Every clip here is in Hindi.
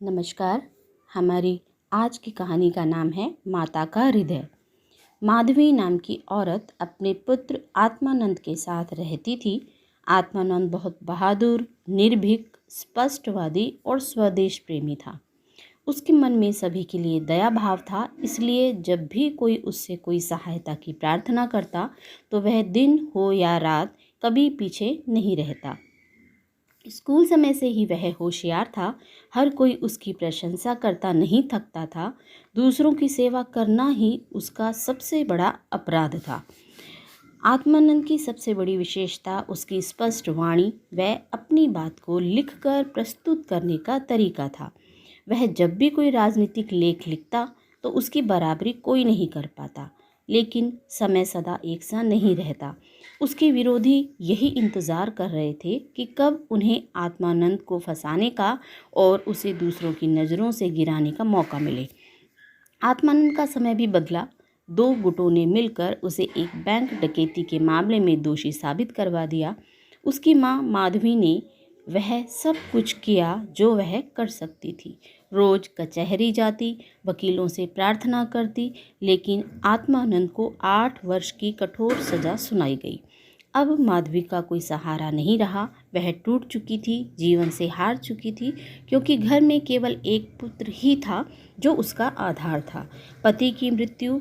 नमस्कार। हमारी आज की कहानी का नाम है माता का हृदय। माधवी नाम की औरत अपने पुत्र आत्मानंद के साथ रहती थी। आत्मानंद बहुत बहादुर, निर्भीक, स्पष्टवादी और स्वदेश प्रेमी था। उसके मन में सभी के लिए दया भाव था, इसलिए जब भी कोई उससे कोई सहायता की प्रार्थना करता तो वह दिन हो या रात कभी पीछे नहीं रहता। स्कूल समय से ही वह होशियार था। हर कोई उसकी प्रशंसा करता नहीं थकता था। दूसरों की सेवा करना ही उसका सबसे बड़ा अपराध था। आत्मानंद की सबसे बड़ी विशेषता उसकी स्पष्ट वाणी व अपनी बात को लिखकर प्रस्तुत करने का तरीका था। वह जब भी कोई राजनीतिक लेख लिखता तो उसकी बराबरी कोई नहीं कर पाता, लेकिन समय सदा एक सा नहीं रहता। उसके विरोधी यही इंतज़ार कर रहे थे कि कब उन्हें आत्मानंद को फंसाने का और उसे दूसरों की नज़रों से गिराने का मौका मिले। आत्मानंद का समय भी बदला। दो गुटों ने मिलकर उसे एक बैंक डकैती के मामले में दोषी साबित करवा दिया। उसकी माँ माधवी ने वह सब कुछ किया जो वह कर सकती थी। रोज कचहरी जाती, वकीलों से प्रार्थना करती, लेकिन आत्मानंद को 8 वर्ष की कठोर सजा सुनाई गई। अब माधवी का कोई सहारा नहीं रहा। वह टूट चुकी थी, जीवन से हार चुकी थी, क्योंकि घर में केवल एक पुत्र ही था जो उसका आधार था। पति की मृत्यु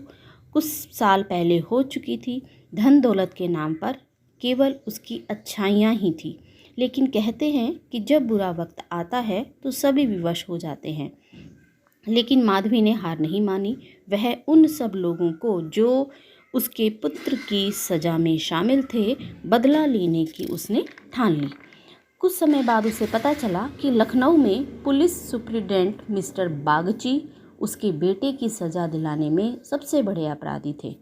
कुछ साल पहले हो चुकी थी। धन दौलत के नाम पर केवल उसकी अच्छाइयाँ ही थी, लेकिन कहते हैं कि जब बुरा वक्त आता है तो सभी विवश हो जाते हैं। लेकिन माधवी ने हार नहीं मानी। वह उन सब लोगों को जो उसके पुत्र की सजा में शामिल थे, बदला लेने की उसने ठान ली। कुछ समय बाद उसे पता चला कि लखनऊ में पुलिस सुप्रिटेंडेंट मिस्टर बागची उसके बेटे की सजा दिलाने में सबसे बड़े अपराधी थे।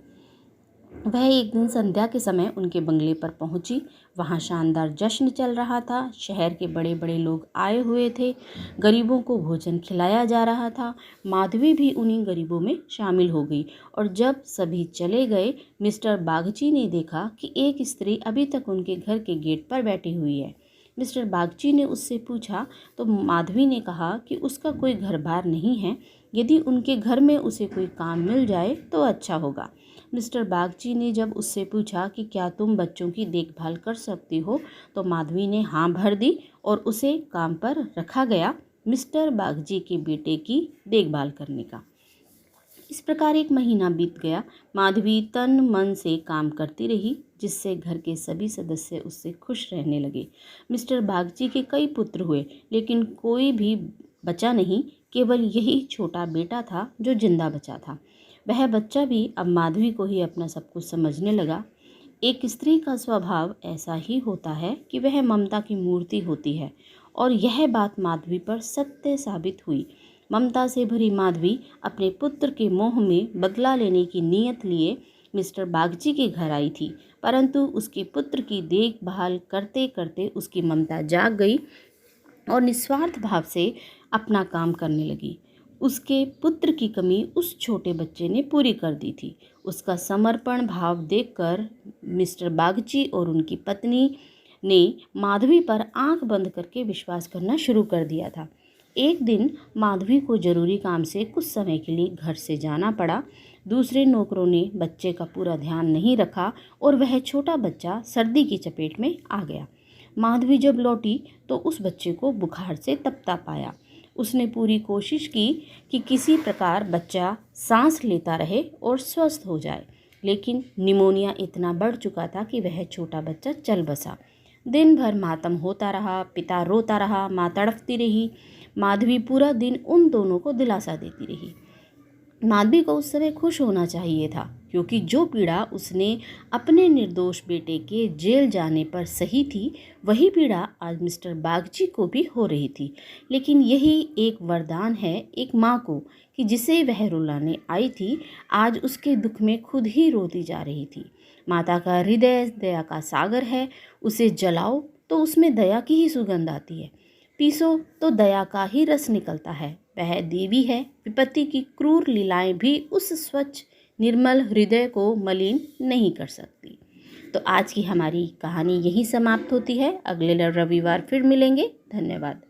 वह एक दिन संध्या के समय उनके बंगले पर पहुंची। वहां शानदार जश्न चल रहा था। शहर के बड़े बड़े लोग आए हुए थे। गरीबों को भोजन खिलाया जा रहा था। माधवी भी उन्हीं गरीबों में शामिल हो गई। और जब सभी चले गए, मिस्टर बागची ने देखा कि एक स्त्री अभी तक उनके घर के गेट पर बैठी हुई है। मिस्टर बागची ने उससे पूछा तो माधवी ने कहा कि उसका कोई घर बार नहीं है। यदि उनके घर में उसे कोई काम मिल जाए तो अच्छा होगा। मिस्टर बागची ने जब उससे पूछा कि क्या तुम बच्चों की देखभाल कर सकती हो, तो माधवी ने हाँ भर दी और उसे काम पर रखा गया मिस्टर बागची के बेटे की देखभाल करने का। इस प्रकार एक महीना बीत गया। माधवी तन मन से काम करती रही, जिससे घर के सभी सदस्य उससे खुश रहने लगे। मिस्टर बागची के कई पुत्र हुए, लेकिन कोई भी बचा नहीं। केवल यही छोटा बेटा था जो जिंदा बचा था। वह बच्चा भी अब माधवी को ही अपना सब कुछ समझने लगा। एक स्त्री का स्वभाव ऐसा ही होता है कि वह ममता की मूर्ति होती है, और यह बात माधवी पर सत्य साबित हुई। ममता से भरी माधवी अपने पुत्र के मोह में बदला लेने की नीयत लिए मिस्टर बागची के घर आई थी, परंतु उसके पुत्र की देखभाल करते करते उसकी ममता जाग गई और निस्वार्थ भाव से अपना काम करने लगी। उसके पुत्र की कमी उस छोटे बच्चे ने पूरी कर दी थी। उसका समर्पण भाव देखकर मिस्टर बागची और उनकी पत्नी ने माधवी पर आंख बंद करके विश्वास करना शुरू कर दिया था। एक दिन माधवी को जरूरी काम से कुछ समय के लिए घर से जाना पड़ा। दूसरे नौकरों ने बच्चे का पूरा ध्यान नहीं रखा और वह छोटा बच्चा सर्दी की चपेट में आ गया। माधवी जब लौटी तो उस बच्चे को बुखार से तपता पाया। उसने पूरी कोशिश की कि किसी प्रकार बच्चा सांस लेता रहे और स्वस्थ हो जाए, लेकिन निमोनिया इतना बढ़ चुका था कि वह छोटा बच्चा चल बसा। दिन भर मातम होता रहा। पिता रोता रहा, माँ तड़पती रही। माधवी पूरा दिन उन दोनों को दिलासा देती रही। माधवी को उस समय खुश होना चाहिए था, क्योंकि जो पीड़ा उसने अपने निर्दोष बेटे के जेल जाने पर सही थी, वही पीड़ा आज मिस्टर बागची को भी हो रही थी। लेकिन यही एक वरदान है एक माँ को कि जिसे वह रुलाने आई थी, आज उसके दुख में खुद ही रोती जा रही थी। माता का हृदय दया का सागर है। उसे जलाओ तो उसमें दया की ही सुगंध आती है, पीसो तो दया का ही रस निकलता है। वह देवी है। विपत्ति की क्रूर लीलाएं भी उस स्वच्छ निर्मल हृदय को मलिन नहीं कर सकती। तो आज की हमारी कहानी यहीं समाप्त होती है। अगले रविवार फिर मिलेंगे। धन्यवाद।